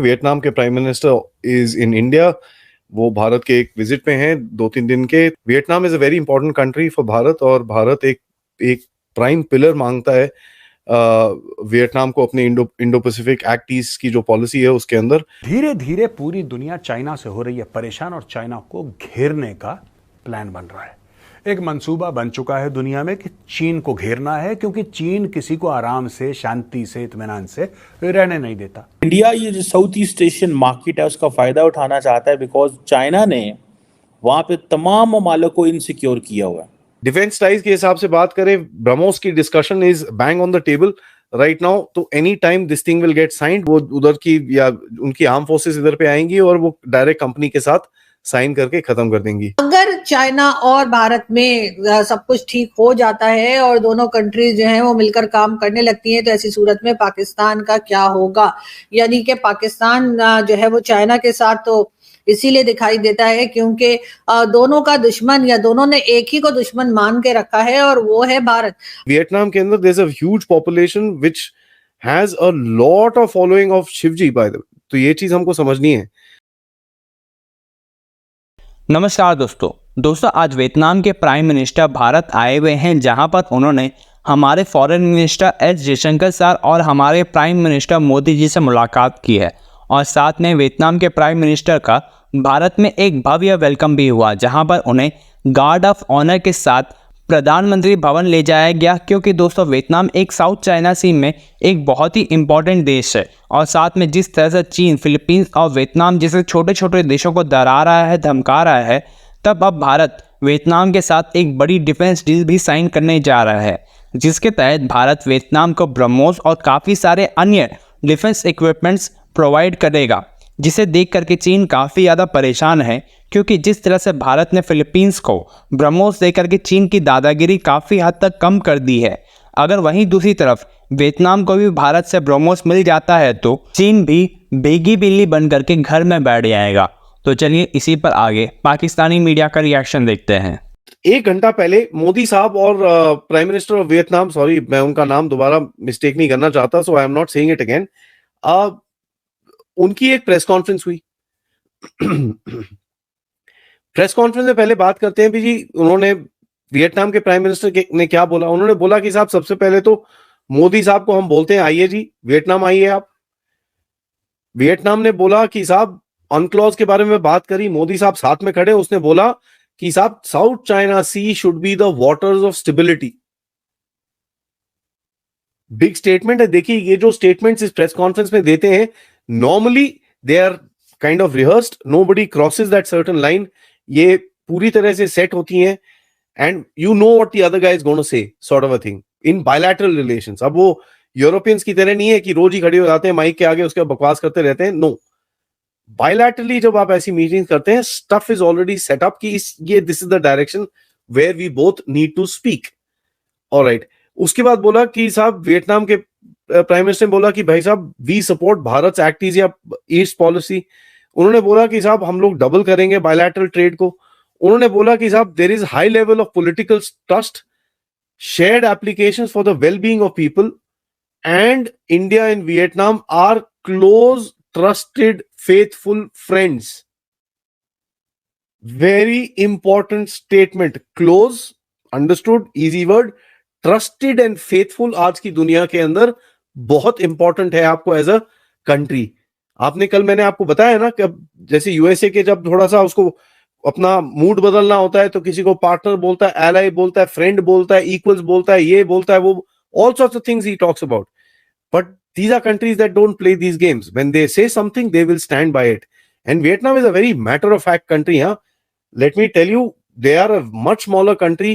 Vietnam के prime minister is in India. वो भारत के एक विजिट पे हैं 2-3 दिन के। Vietnam is a very important country for Bharat, और भारत एक एक प्राइम पिलर मांगता है वियतनाम को अपने इंडो पैसिफिक एक्ट ईस्ट की जो पॉलिसी है उसके अंदर। धीरे धीरे पूरी दुनिया चाइना से हो रही है परेशान और चाइना को घेरने का प्लान बन रहा है। एक मंसूबा बन चुका है दुनिया में कि चीन को घेरना है, क्योंकि चीन किसी को आराम से, शांति से, इत्मीनान से रहने नहीं देता। इंडिया ये जो साउथ ईस्ट एशियन मार्केट है उसका फायदा उठाना चाहता है, बिकॉज चाइना ने वहां पे तमाम ममालिक को इनसिक्योर किया हुआ है। डिफेंस टाइज के हिसाब से बात करें, ब्रह्मोस की discussion is bang on the table right now. तो any time this thing will get signed. वो उधर की या उनकी आर्म फोर्सेस इधर पे आएंगी और वो डायरेक्ट कंपनी के साथ साइन करके खत्म कर देंगी। अगर चाइना और भारत में सब कुछ ठीक हो जाता है और दोनों कंट्रीज जो हैं वो मिलकर काम करने लगती हैं, तो ऐसी सूरत में पाकिस्तान का क्या होगा? यानी कि पाकिस्तान जो है वो चाइना के साथ तो इसीलिए दिखाई देता है क्योंकि दोनों का दुश्मन, या दोनों ने एक ही को दुश्मन मान के रखा है, और वो है भारत। वियतनाम के अंदर there is a huge population which has a lot of following of Shivji by the way. तो ये चीज हमको समझनी है। नमस्कार दोस्तों, आज वियतनाम के प्राइम मिनिस्टर भारत आए हुए हैं, जहां पर उन्होंने हमारे foreign minister S Jaishankar sir और हमारे प्राइम मिनिस्टर मोदी जी से मुलाकात की है। और साथ में वियतनाम के प्राइम मिनिस्टर का भारत में एक भव्य वेलकम भी हुआ, जहां पर उन्हें गार्ड ऑफ ऑनर के साथ प्रधानमंत्री भवन ले जाया गया। क्योंकि दोस्तों वियतनाम एक साउथ चाइना सी में एक बहुत ही इम्पॉर्टेंट देश है, और साथ में जिस तरह से चीन, फिलीपींस और वियतनाम जैसे छोटे छोटे देशों को डरा रहा है, धमका रहा है, तब अब भारत वियतनाम के साथ एक बड़ी डिफेंस डील भी साइन करने जा रहा है, जिसके तहत भारत वियतनाम को ब्रह्मोस और काफ़ी सारे अन्य डिफेंस इक्विपमेंट्स प्रोवाइड करेगा, जिसे देख करके चीन काफ़ी ज़्यादा परेशान है। क्योंकि जिस तरह से भारत ने फिलीपींस को ब्रह्मोस देकर के चीन की दादागिरी काफ़ी हद तक कम कर दी है, अगर वहीं दूसरी तरफ वियतनाम को भी भारत से ब्रह्मोस मिल जाता है तो चीन भी बेगी बिल्ली बन करके घर में बैठ जाएगा। तो चलिए इसी पर आगे पाकिस्तानी मीडिया का रिएक्शन देखते हैं। 1 घंटा पहले मोदी साहब और prime minister of Vietnam, sorry मैं उनका नाम दोबारा मिस्टेक नहीं करना चाहता, so I am not saying it again, उनकी एक प्रेस कॉन्फ्रेंस हुई। प्रेस कॉन्फ्रेंस में पहले बात करते हैं भी जी, उन्होंने वियतनाम के प्राइम मिनिस्टर ने क्या बोला। उन्होंने बोला कि साहब सबसे पहले तो मोदी साहब को हम बोलते हैं आइए जी वियतनाम आइए आप। वियतनाम ने बोला कि साहब अनक्लॉज के बारे में बात करी, मोदी साहब साथ में खड़े, उसने बोला कि साहब South China Sea should be the waters of stability. Big statement है। देखिए ये जो स्टेटमेंट्स इस प्रेस कॉन्फ्रेंस में देते हैं, normally they are kind of rehearsed, nobody crosses that certain line. ये पूरी तरह से सेट होती हैं, and you know what the other guy is gonna say, sort of a thing in bilateral relations. अब वो यूरोपियंस की तरह नहीं है कि रोज ही खड़े हो जाते हैं माइक के आगे, उसके बकवास करते रहते हैं। नो, बायलैटरली जब आप ऐसी मीटिंग करते हैं, stuff is already set up कि ये this is the direction where we both need to speak. Alright, उसके बाद बोला कि साहब वियतनाम के प्राइम मिनिस्टर ने बोला कि भाई साहब we support Bharat act east या ईस्ट पॉलिसी। उन्होंने बोला कि साहब हम लोग डबल करेंगे बायलैटरल ट्रेड को। उन्होंने बोला कि साहब there is high level of political trust, shared applications for the well being of people, and India and Vietnam are close trusted faithful friends. Very important statement, close, understood, easy word, trusted and faithful आज की दुनिया के अंदर बहुत important है आपको as a country. आपने कल मैंने आपको बताया ना कि जैसे यूएसए के जब थोड़ा सा उसको अपना मूड बदलना होता है तो किसी को पार्टनर बोलता है, एलाई बोलता है, फ्रेंड बोलता है, इक्वल्स बोलता है, ये बोलता है, वो ऑल सॉर्ट्स ऑफ थिंग्स ही talks about. But these are countries that don't play these games. When they say something, they will stand by it. And Vietnam is a very matter-of-fact country. Huh? Let me tell you, they are a much smaller country,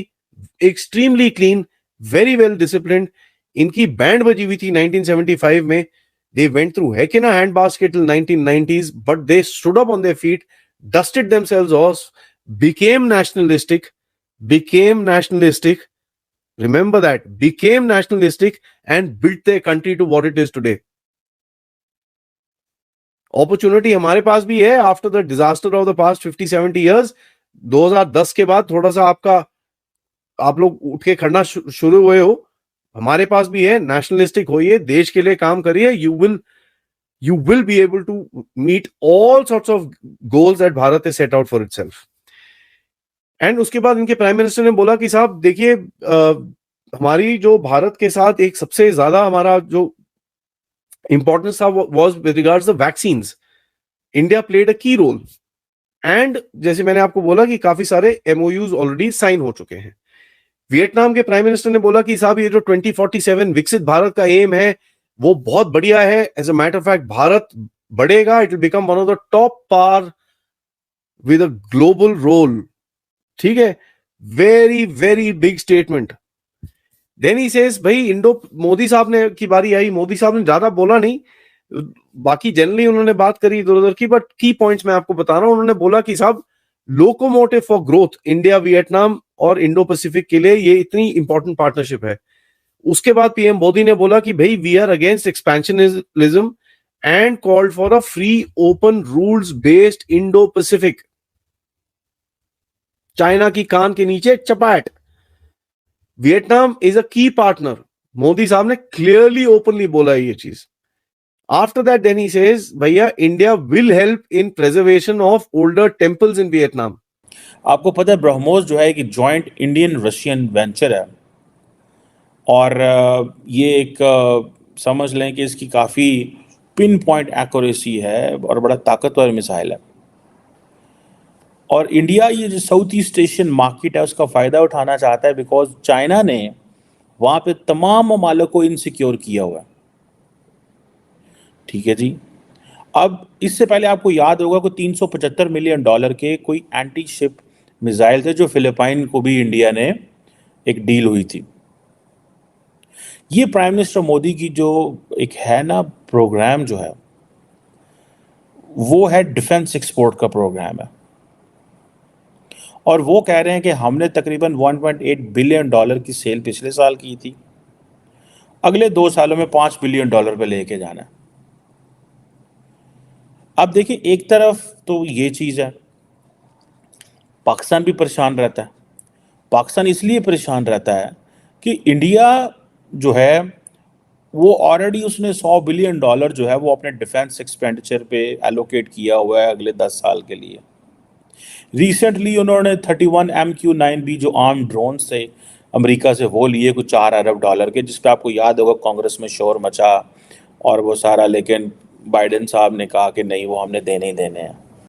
extremely clean, very well disciplined. इनकी band बजी हुई थी 1975 में. They went through heck in a handbasket till 1990s, but they stood up on their feet, dusted themselves off, became nationalistic. Remember that, became nationalistic and built their country to what it is today. Opportunity हमारे पास भी है after the disaster of the past 50-70 years. 2010 के बाद थोड़ा सा आप लोग उठ के खड़ना शुरू हुए हो, हमारे पास भी है। नेशनलिस्टिक होइए, देश के लिए काम करिए, you will you will be able to meet all sorts of goals that Bharat has set out for itself. And उसके बाद इनके प्राइम मिनिस्टर ने बोला कि साहब देखिए हमारी जो भारत के साथ एक सबसे ज्यादा हमारा जो इंपॉर्टेंस था was with regards the vaccines. India played a की रोल. एंड जैसे मैंने आपको बोला कि काफी सारे एमओयूज ऑलरेडी साइन हो चुके हैं. वियतनाम के प्राइम मिनिस्टर ने बोला कि साहब ये जो 2047 विकसित भारत का एम है वो बहुत बढ़िया है. As a matter of fact Bharat बढ़ेगा. It will become one of the top power with a global role. ठीक है. Very very big statement. Then he says भाई इंडो मोदी साहब ने की बारी आई. मोदी साहब ने ज्यादा बोला नहीं, बाकी जनरली उन्होंने बात करी इधर उधर की, बट की पॉइंट्स मैं आपको बता रहा हूं. उन्होंने बोला कि साहब locomotive for growth India Vietnam और इंडो पैसिफिक के लिए ये इतनी इंपॉर्टेंट पार्टनरशिप है. उसके बाद पीएम मोदी ने बोला कि भाई we are against expansionism and called for a free open rules based Indo Pacific. China की कान के नीचे चपाट. वियतनाम इज अ की पार्टनर. मोदी साहब ने क्लियरली ओपनली बोला है ये चीज. After that then he says भैया India will help in preservation of older temples in Vietnam. आपको पता है ब्रह्मोस जो है कि जॉइंट इंडियन रशियन वेंचर है और ये एक समझ लें कि इसकी काफ़ी पिन पॉइंट एक्यूरेसी है और बड़ा ताकतवर मिसाइल है. और इंडिया ये जो साउथ ईस्ट एशियन मार्केट है उसका फ़ायदा उठाना चाहता है बिकॉज चाइना ने वहाँ पे तमाम ममालिक को इनसिक्योर किया हुआ है. ठीक है जी. अब इससे पहले आपको याद होगा कि $375 मिलियन के कोई एंटी शिप मिसाइल थे जो फिलिपाइन को भी इंडिया ने एक डील हुई थी. ये प्राइम मिनिस्टर मोदी की जो एक है ना प्रोग्राम जो है वो है डिफेंस एक्सपोर्ट का प्रोग्राम है और वो कह रहे हैं कि हमने तकरीबन $1.8 बिलियन की सेल पिछले साल की थी. अगले 2 सालों में $5 बिलियन पे लेके जाना है. अब देखिए एक तरफ तो ये चीज़ है, पाकिस्तान भी परेशान रहता है. पाकिस्तान इसलिए परेशान रहता है कि इंडिया जो है वो ऑलरेडी उसने $100 बिलियन जो है वो अपने डिफेंस एक्सपेंडिचर पे एलोकेट किया हुआ है अगले 10 साल के लिए. रिसेंटली उन्होंने 31 MQ-9B जो आर्म ड्रोन्स थे अमेरिका से वो लिए कुछ $4 अरब के, जिस पे आपको याद होगा कांग्रेस में शोर मचा और वो सारा, लेकिन बाइडेन साहब ने कहा कि नहीं वो हमने देने ही देने हैं.